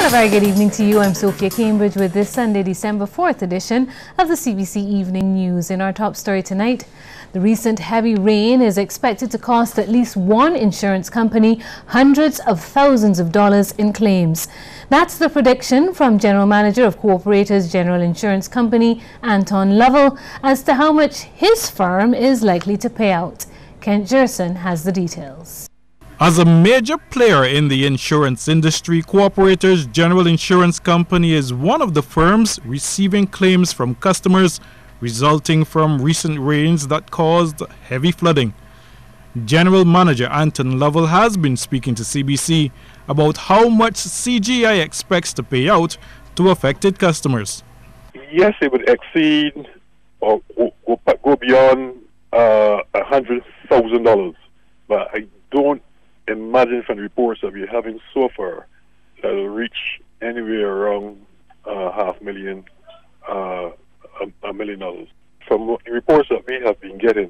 And a very good evening to you. I'm Sophia Cambridge with this Sunday, December 4th edition of the CBC Evening News. In our top story tonight, the recent heavy rain is expected to cost at least one insurance company hundreds of thousands of dollars in claims. That's the prediction from General Manager of Cooperators General Insurance Company, Anton Lovell, as to how much his firm is likely to pay out. Kent Jerson has the details. As a major player in the insurance industry, Cooperators General Insurance Company is one of the firms receiving claims from customers resulting from recent rains that caused heavy flooding. General Manager Anton Lovell has been speaking to CBC about how much CGI expects to pay out to affected customers. Yes, it would exceed or go beyond $100,000, but I don't imagine from the reports that we're having so far that it'll reach anywhere around $500,000, $1 million. From the reports that we have been getting,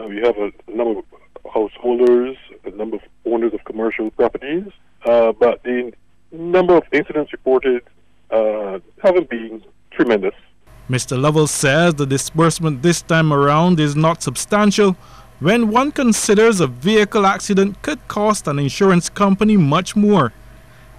we have a number of householders, a number of owners of commercial properties, but the number of incidents reported haven't been tremendous. Mr. Lovell says the disbursement this time around is not substantial when one considers a vehicle accident could cost an insurance company much more.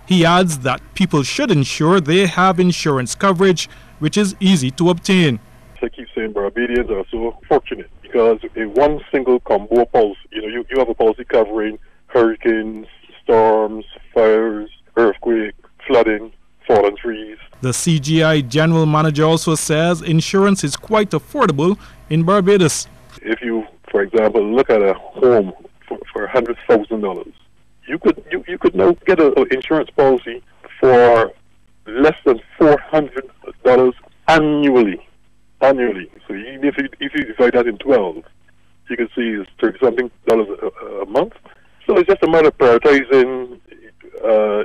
He adds that people should ensure they have insurance coverage, which is easy to obtain. I keep saying Barbadians are so fortunate because in one single combo policy, you have a policy covering hurricanes, storms, fires, earthquake, flooding, fallen trees. The CGI General Manager also says insurance is quite affordable in Barbados. If you, for example, look at a home for $100,000, you could now get an insurance policy for less than $400 annually. So even if you divide that in 12, you can see it's $30-something a month. So it's just a matter of prioritizing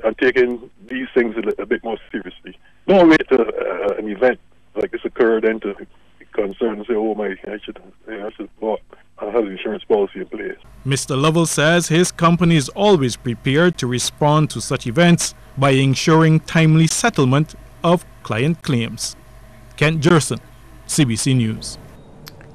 and taking these things a bit more seriously. Don't wait till an event like this occurred and to be concerned and say, "Oh my, I should have an insurance policy in place." Mr. Lovell says his company is always prepared to respond to such events by ensuring timely settlement of client claims. Kent Jerson, CBC News.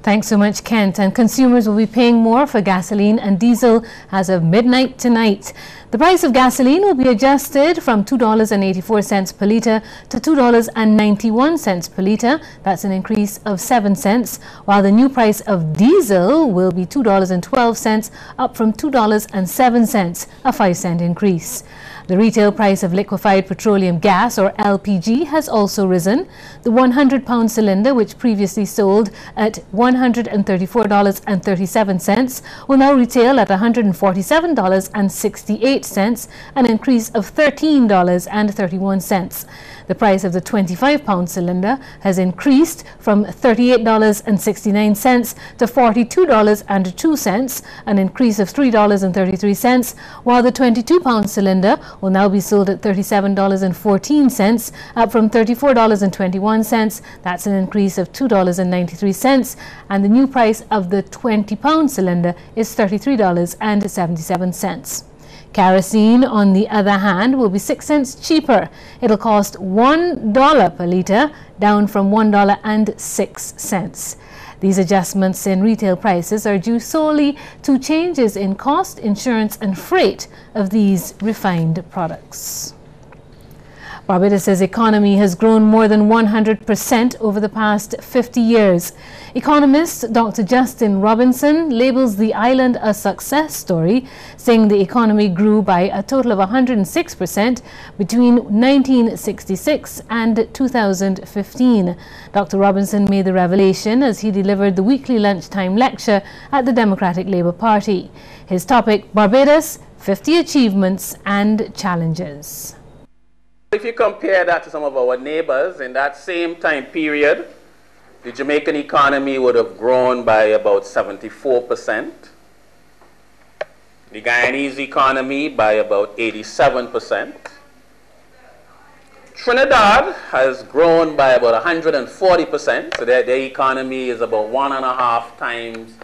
Thanks so much, Kent. And consumers will be paying more for gasoline and diesel as of midnight tonight. The price of gasoline will be adjusted from $2.84 per litre to $2.91 per litre. That's an increase of 7 cents, while the new price of diesel will be $2.12, up from $2.07, a 5-cent increase. The retail price of liquefied petroleum gas, or LPG, has also risen. The 100-pound cylinder, which previously sold at $134.37, will now retail at $147.68, an increase of $13.31. The price of the 25-pound cylinder has increased from $38.69 to $42.02, an increase of $3.33, while the 22-pound cylinder will now be sold at $37.14, up from $34.21. That's an increase of $2.93, and the new price of the 20-pound cylinder is $33.77. Kerosene, on the other hand, will be 6 cents cheaper. It'll cost $1 per litre, down from $1.06. These adjustments in retail prices are due solely to changes in cost, insurance and freight of these refined products. Barbados' economy has grown more than 100% over the past 50 years. Economist Dr. Justin Robinson labels the island a success story, saying the economy grew by a total of 106% between 1966 and 2015. Dr. Robinson made the revelation as he delivered the weekly lunchtime lecture at the Democratic Labour Party. His topic, Barbados, 50 Achievements and Challenges. If you compare that to some of our neighbors, in that same time period, the Jamaican economy would have grown by about 74%, the Guyanese economy by about 87%. Trinidad has grown by about 140%, so their economy is about 1.5 times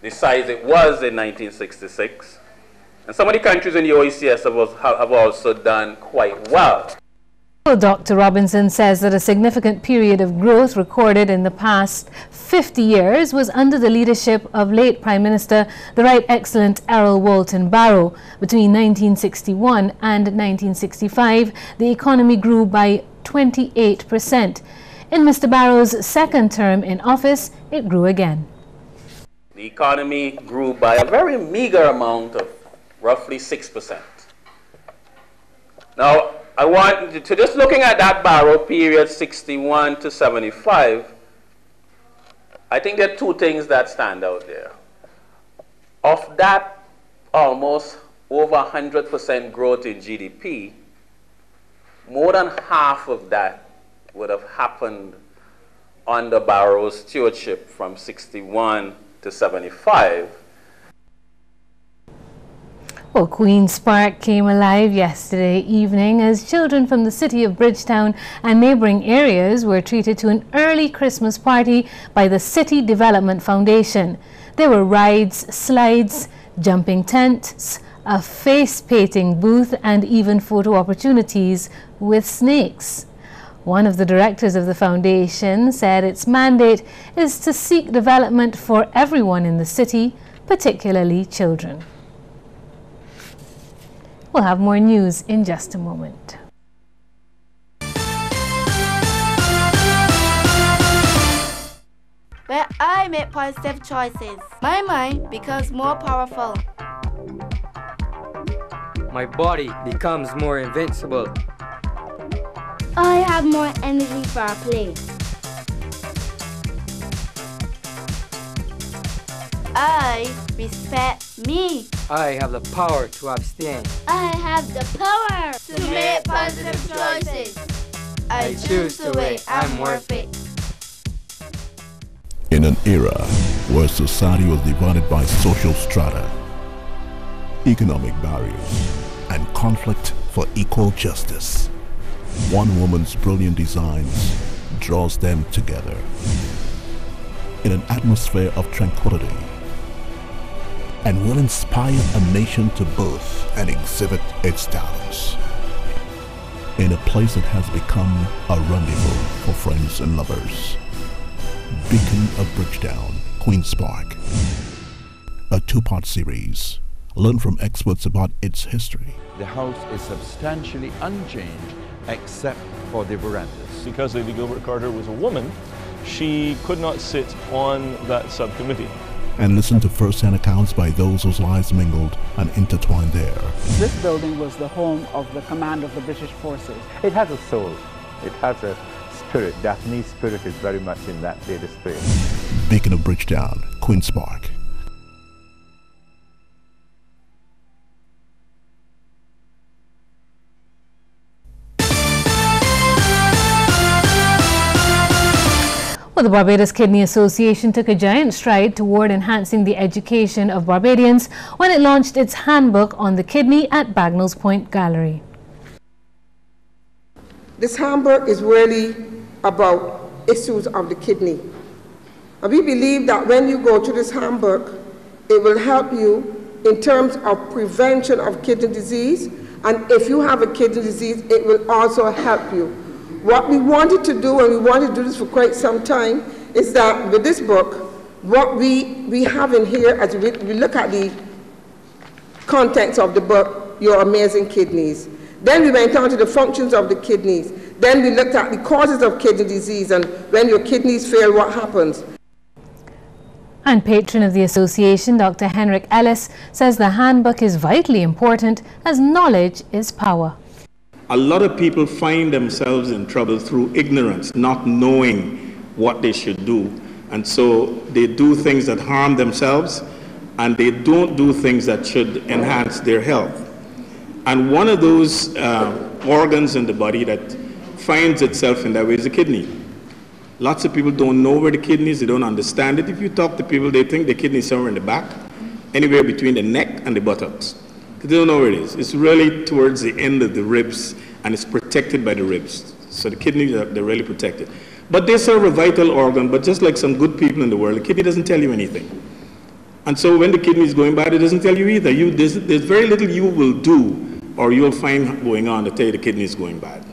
the size it was in 1966. And some of the countries in the OECS have also done quite well. Well, Dr. Robinson says that a significant period of growth recorded in the past 50 years was under the leadership of late Prime Minister, the Right Excellent Errol Walton Barrow. Between 1961 and 1965, the economy grew by 28%. In Mr. Barrow's second term in office, it grew again. The economy grew by a very meager amount of roughly 6%. Now, I want to just looking at that Barrow period, 61 to 75, I think there are two things that stand out there. Of that almost over 100% growth in GDP, more than half of that would have happened under Barrow's stewardship from 61 to 75. Well, Queen's Park came alive yesterday evening as children from the city of Bridgetown and neighbouring areas were treated to an early Christmas party by the City Development Foundation. There were rides, slides, jumping tents, a face painting booth and even photo opportunities with snakes. One of the directors of the foundation said its mandate is to seek development for everyone in the city, particularly children. We'll have more news in just a moment. Where I make positive choices, my mind becomes more powerful. My body becomes more invincible. I have more energy for a play. I respect me. I have the power to abstain. I have the power to make positive choices. I choose the way I'm worth it. In an era where society was divided by social strata, economic barriers, and conflict for equal justice, one woman's brilliant designs draws them together in an atmosphere of tranquility and will inspire a nation to birth and exhibit its talents in a place that has become a rendezvous for friends and lovers. Beacon of Bridgetown, Queen's Park. A two-part series. Learn from experts about its history. The house is substantially unchanged except for the verandas. Because Lady Gilbert Carter was a woman, she could not sit on that subcommittee. And listen to first-hand accounts by those whose lives mingled and intertwined there. This building was the home of the command of the British forces. It has a soul. It has a spirit. Daphne's spirit is very much in that data space. Beacon of Bridgetown, Queen's Park. Well, the Barbados Kidney Association took a giant stride toward enhancing the education of Barbadians when it launched its handbook on the kidney at Bagnall's Point Gallery. This handbook is really about issues of the kidney. And we believe that when you go to this handbook, it will help you in terms of prevention of kidney disease. And if you have a kidney disease, it will also help you. What we wanted to do, and we wanted to do this for quite some time, is that with this book, what we have in here, as we look at the contents of the book, Your Amazing Kidneys. Then we went on to the functions of the kidneys. Then we looked at the causes of kidney disease, and when your kidneys fail, what happens? And patron of the association, Dr. Henrik Ellis, says the handbook is vitally important as knowledge is power. A lot of people find themselves in trouble through ignorance, not knowing what they should do. And so they do things that harm themselves, and they don't do things that should enhance their health. And one of those organs in the body that finds itself in that way is the kidney. Lots of people don't know where the kidney is, they don't understand it. If you talk to people, they think the kidney is somewhere in the back, anywhere between the neck and the buttocks. They don't know where it is. It's really towards the end of the ribs, and it's protected by the ribs. So the kidneys, they're really protected. But they serve a vital organ, but just like some good people in the world, the kidney doesn't tell you anything. And so when the kidney is going bad, it doesn't tell you either. There's very little you will do or you'll find going on to tell you the kidney is going bad.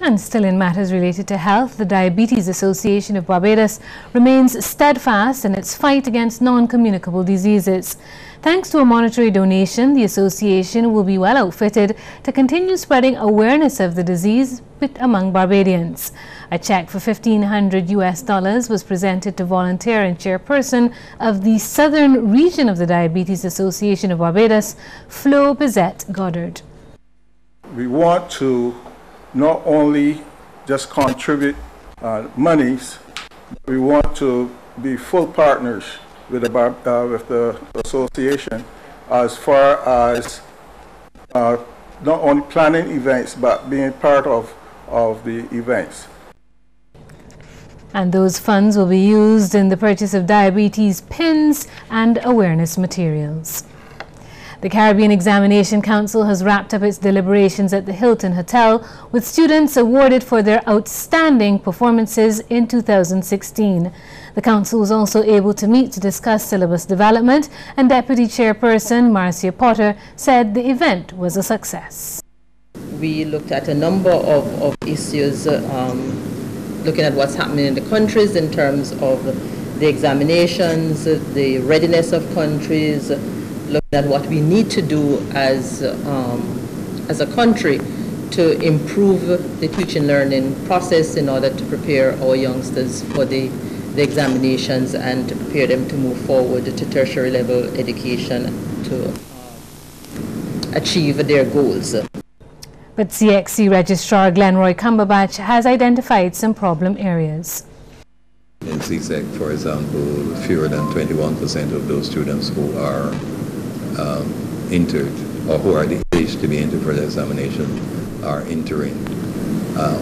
And still in matters related to health, the Diabetes Association of Barbados remains steadfast in its fight against non-communicable diseases. Thanks to a monetary donation, the association will be well outfitted to continue spreading awareness of the disease among Barbadians. A check for $1,500 was presented to volunteer and chairperson of the southern region of the Diabetes Association of Barbados, Flo Bizette Goddard. We want to not only just contribute monies, we want to be full partners with the association as far as not only planning events but being part of the events. And those funds will be used in the purchase of diabetes pins and awareness materials. The Caribbean Examination Council has wrapped up its deliberations at the Hilton Hotel, with students awarded for their outstanding performances in 2016. The council was also able to meet to discuss syllabus development, and Deputy Chairperson Marcia Potter said the event was a success. We looked at a number of issues, looking at what's happening in the countries in terms of the examinations, the readiness of countries, looking at what we need to do as a country to improve the teaching learning process in order to prepare our youngsters for the examinations and to prepare them to move forward to tertiary level education to achieve their goals. But CXC Registrar Glenroy Cumberbatch has identified some problem areas. In CSEC, for example, fewer than 21% of those students who are entered or who are the age to be entered for the examination are entering.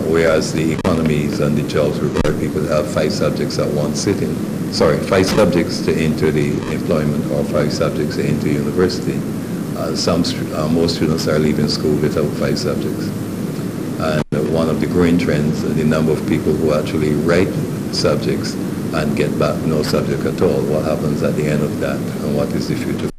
Whereas the economies and the jobs require people to have 5 subjects at one sitting. 5 subjects to enter the employment or 5 subjects to enter university. Most students are leaving school without 5 subjects. And one of the growing trends, the number of people who actually write subjects and get back no subject at all. What happens at the end of that, and what is the future?